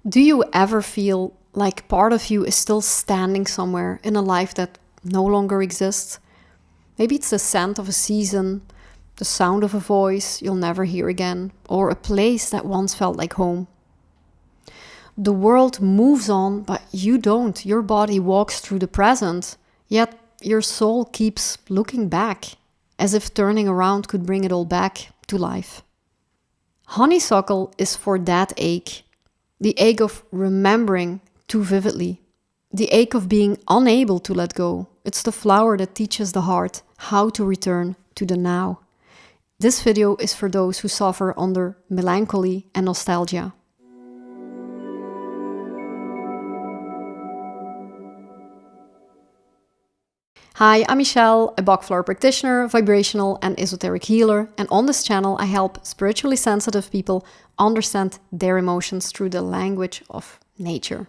Do you ever feel like part of you is still standing somewhere in a life that no longer exists? Maybe it's the scent of a season, the sound of a voice you'll never hear again, or a place that once felt like home. The world moves on, but you don't. Your body walks through the present, yet your soul keeps looking back, as if turning around could bring it all back to life. Honeysuckle is for that ache, the ache of remembering too vividly, the ache of being unable to let go. It's the flower that teaches the heart how to return to the now. This video is for those who suffer under melancholy and nostalgia. Hi, I'm Michelle, a Bach Flower practitioner, vibrational and esoteric healer, and on this channel I help spiritually sensitive people understand their emotions through the language of nature.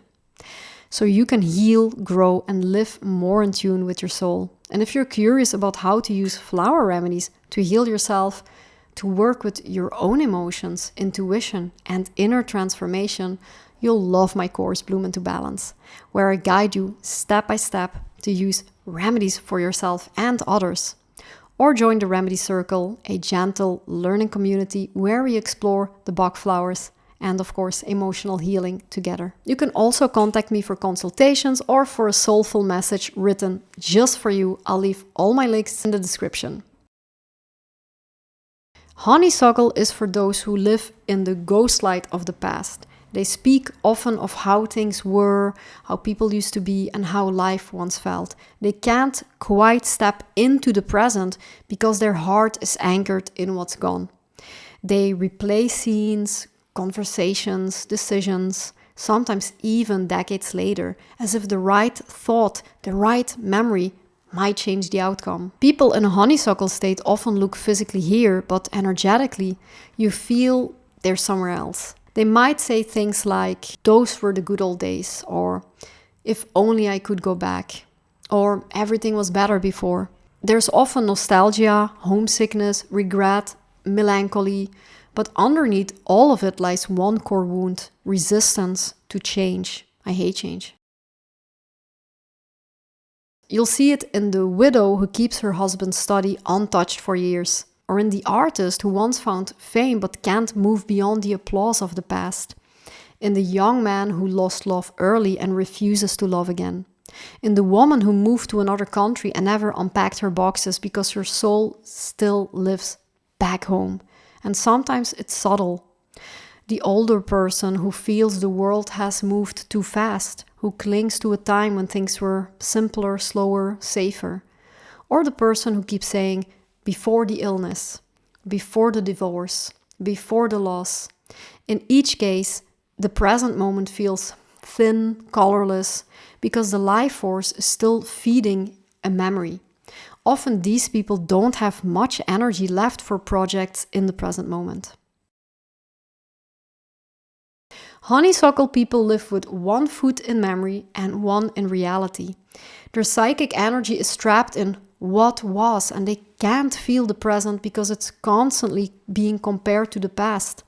So you can heal, grow, and live more in tune with your soul. And if you're curious about how to use flower remedies to heal yourself, to work with your own emotions, intuition, and inner transformation, you'll love my course Bloom into Balance, where I guide you step by step to use remedies for yourself and others. Or join the Remedy Circle, a gentle learning community where we explore the Bach flowers and, of course, emotional healing together. You can also contact me for consultations or for a soulful message written just for you. I'll leave all my links in the description. Honeysuckle is for those who live in the ghost light of the past. They speak often of how things were, how people used to be, and how life once felt. They can't quite step into the present because their heart is anchored in what's gone. They replay scenes, conversations, decisions, sometimes even decades later, as if the right thought, the right memory might change the outcome. People in a honeysuckle state often look physically here, but energetically, you feel they're somewhere else. They might say things like, "Those were the good old days," or "If only I could go back," or "Everything was better before." There's often nostalgia, homesickness, regret, melancholy, but underneath all of it lies one core wound: resistance to change. I hate change. You'll see it in the widow who keeps her husband's study untouched for years, or in the artist who once found fame but can't move beyond the applause of the past, in the young man who lost love early and refuses to love again, in the woman who moved to another country and never unpacked her boxes because her soul still lives back home. And sometimes it's subtle. The older person who feels the world has moved too fast, who clings to a time when things were simpler, slower, safer. Or the person who keeps saying, "Before the illness, before the divorce, before the loss." In each case, the present moment feels thin, colorless, because the life force is still feeding a memory. Often these people don't have much energy left for projects in the present moment. Honeysuckle people live with one foot in memory and one in reality. Their psychic energy is trapped in what was, and they can't feel the present because it's constantly being compared to the past.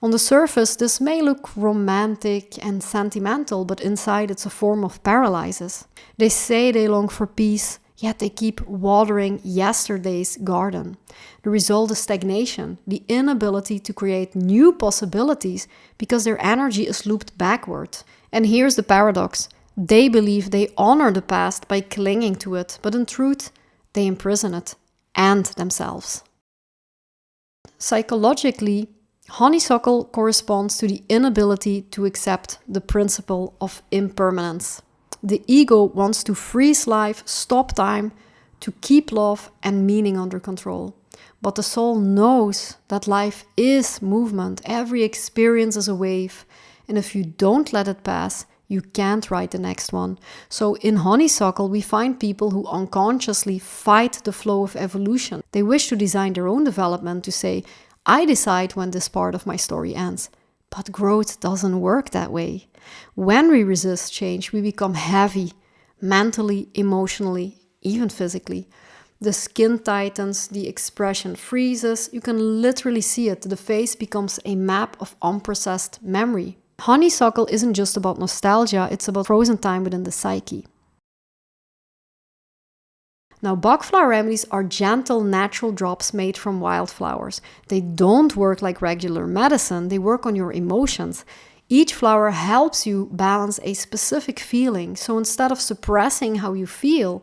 On the surface, this may look romantic and sentimental, but inside it's a form of paralysis. They say they long for peace, yet they keep watering yesterday's garden. The result is stagnation, the inability to create new possibilities because their energy is looped backward. And here's the paradox. They believe they honor the past by clinging to it, but in truth, they imprison it and themselves. Psychologically, honeysuckle corresponds to the inability to accept the principle of impermanence. The ego wants to freeze life, stop time, to keep love and meaning under control. But the soul knows that life is movement. Every experience is a wave. And if you don't let it pass, you can't write the next one. So in honeysuckle, we find people who unconsciously fight the flow of evolution. They wish to design their own development to say, "I decide when this part of my story ends." But growth doesn't work that way. When we resist change, we become heavy, mentally, emotionally, even physically. The skin tightens, the expression freezes. You can literally see it. The face becomes a map of unprocessed memory. Honeysuckle isn't just about nostalgia, it's about frozen time within the psyche. Now, Bach Flower Remedies are gentle, natural drops made from wildflowers. They don't work like regular medicine, they work on your emotions. Each flower helps you balance a specific feeling. So instead of suppressing how you feel,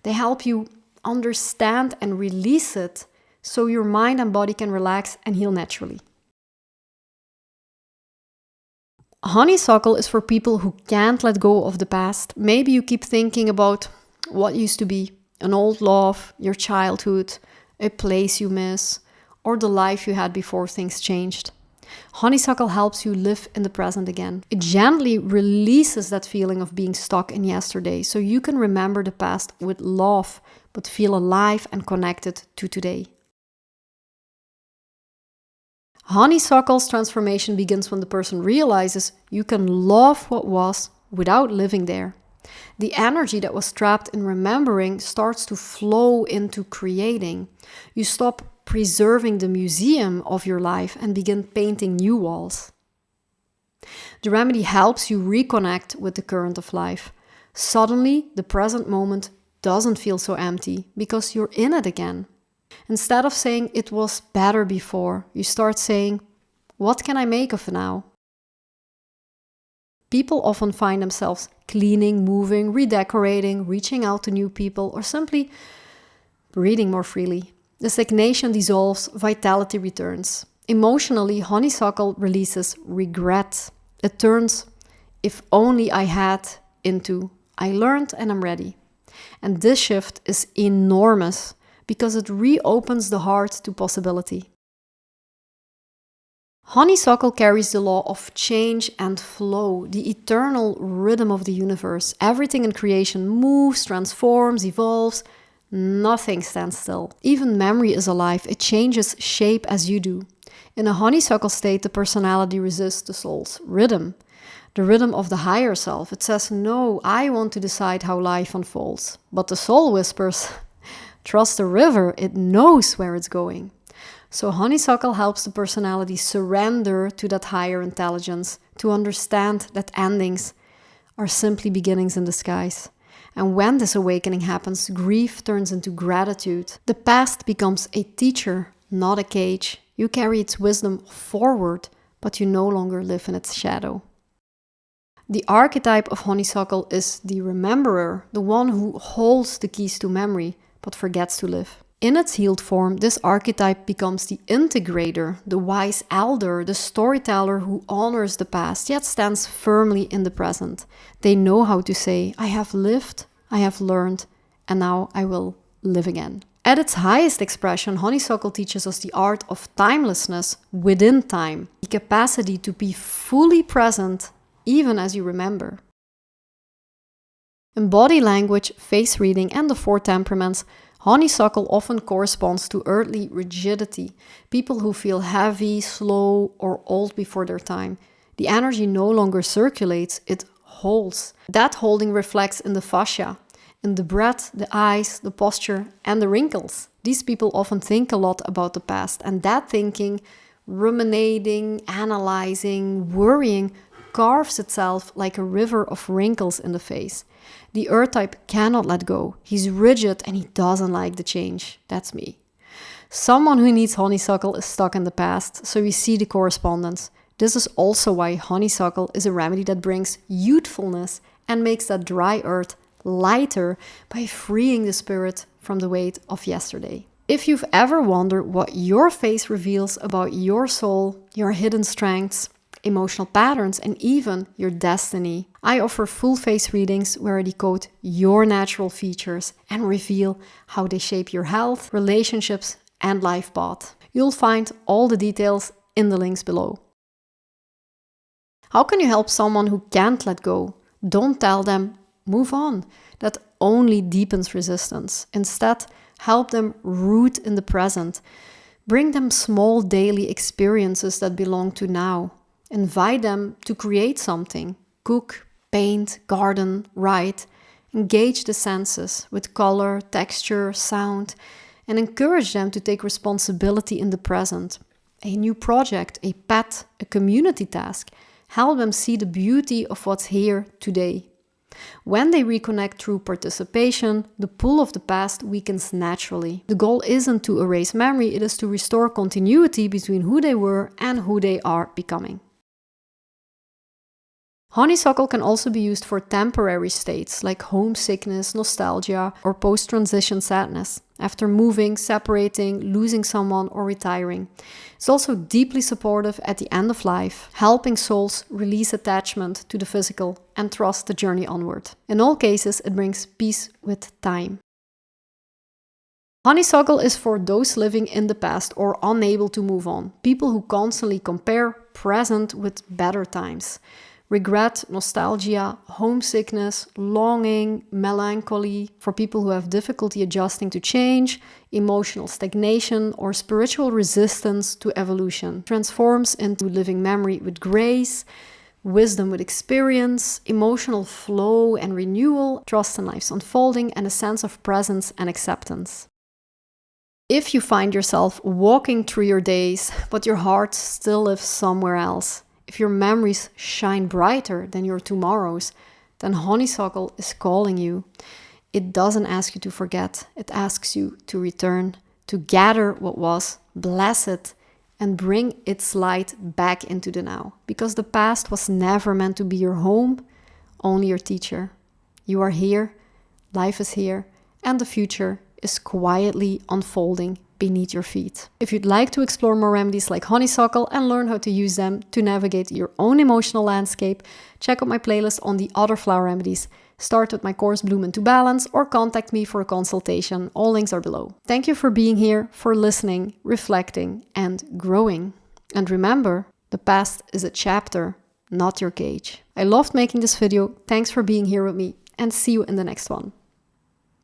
they help you understand and release it so your mind and body can relax and heal naturally. Honeysuckle is for people who can't let go of the past. Maybe you keep thinking about what used to be, an old love, your childhood, a place you miss, or the life you had before things changed. Honeysuckle helps you live in the present again. It gently releases that feeling of being stuck in yesterday so you can remember the past with love, but feel alive and connected to today. Honeysuckle's transformation begins when the person realizes you can love what was without living there. The energy that was trapped in remembering starts to flow into creating. You stop preserving the museum of your life and begin painting new walls. The remedy helps you reconnect with the current of life. Suddenly, the present moment doesn't feel so empty because you're in it again. Instead of saying it was better before, you start saying, what can I make of it now? People often find themselves cleaning, moving, redecorating, reaching out to new people, or simply breathing more freely. The stagnation dissolves, vitality returns. Emotionally, honeysuckle releases regret. It turns, if only I had, into, I learned and I'm ready. And this shift is enormous because it reopens the heart to possibility. Honeysuckle carries the law of change and flow, the eternal rhythm of the universe. Everything in creation moves, transforms, evolves. Nothing stands still. Even memory is alive. It changes shape as you do. In a honeysuckle state, the personality resists the soul's rhythm, the rhythm of the higher self. It says, no, I want to decide how life unfolds. But the soul whispers, trust the river, it knows where it's going. So honeysuckle helps the personality surrender to that higher intelligence, to understand that endings are simply beginnings in disguise. And when this awakening happens, grief turns into gratitude. The past becomes a teacher, not a cage. You carry its wisdom forward, but you no longer live in its shadow. The archetype of honeysuckle is the rememberer, the one who holds the keys to memory, but forgets to live. In its healed form, this archetype becomes the integrator, the wise elder, the storyteller who honors the past, yet stands firmly in the present. They know how to say, I have lived, I have learned, and now I will live again. At its highest expression, honeysuckle teaches us the art of timelessness within time, the capacity to be fully present even as you remember. In body language, face reading, and the 4 temperaments, honeysuckle often corresponds to earthly rigidity, people who feel heavy, slow, or old before their time. The energy no longer circulates, it holds. That holding reflects in the fascia, in the breath, the eyes, the posture, and the wrinkles. These people often think a lot about the past, and that thinking, ruminating, analyzing, worrying, carves itself like a river of wrinkles in the face. The earth type cannot let go. He's rigid and he doesn't like the change. That's me. Someone who needs honeysuckle is stuck in the past, so we see the correspondence. This is also why honeysuckle is a remedy that brings youthfulness and makes that dry earth lighter by freeing the spirit from the weight of yesterday. If you've ever wondered what your face reveals about your soul, your hidden strengths, emotional patterns, and even your destiny, I offer full face readings where I decode your natural features and reveal how they shape your health, relationships, and life path. You'll find all the details in the links below. How can you help someone who can't let go? Don't tell them, move on. That only deepens resistance. Instead, help them root in the present. Bring them small daily experiences that belong to now. Invite them to create something, cook, paint, garden, write. Engage the senses with color, texture, sound, and encourage them to take responsibility in the present. A new project, a pet, a community task. help them see the beauty of what's here today. When they reconnect through participation, the pull of the past weakens naturally. The goal isn't to erase memory, it is to restore continuity between who they were and who they are becoming. Honeysuckle can also be used for temporary states like homesickness, nostalgia, or post-transition sadness, after moving, separating, losing someone, or retiring. It's also deeply supportive at the end of life, helping souls release attachment to the physical and trust the journey onward. In all cases, it brings peace with time. Honeysuckle is for those living in the past or unable to move on, people who constantly compare present with better times. Regret, nostalgia, homesickness, longing, melancholy, for people who have difficulty adjusting to change, emotional stagnation, or spiritual resistance to evolution. Transforms into living memory with grace, wisdom with experience, emotional flow and renewal, trust in life's unfolding, and a sense of presence and acceptance. If you find yourself walking through your days, but your heart still lives somewhere else, if your memories shine brighter than your tomorrows, then Honeysuckle is calling you. It doesn't ask you to forget. It asks you to return, to gather what was, bless it, and bring its light back into the now. Because the past was never meant to be your home, only your teacher. You are here, life is here, and the future is quietly unfolding beneath your feet. If you'd like to explore more remedies like Honeysuckle and learn how to use them to navigate your own emotional landscape, check out my playlist on the other flower remedies. Start with my course Bloom into Balance or contact me for a consultation. All links are below. Thank you for being here, for listening, reflecting, and growing. And remember, the past is a chapter, not your cage. I loved making this video. Thanks for being here with me, and see you in the next one.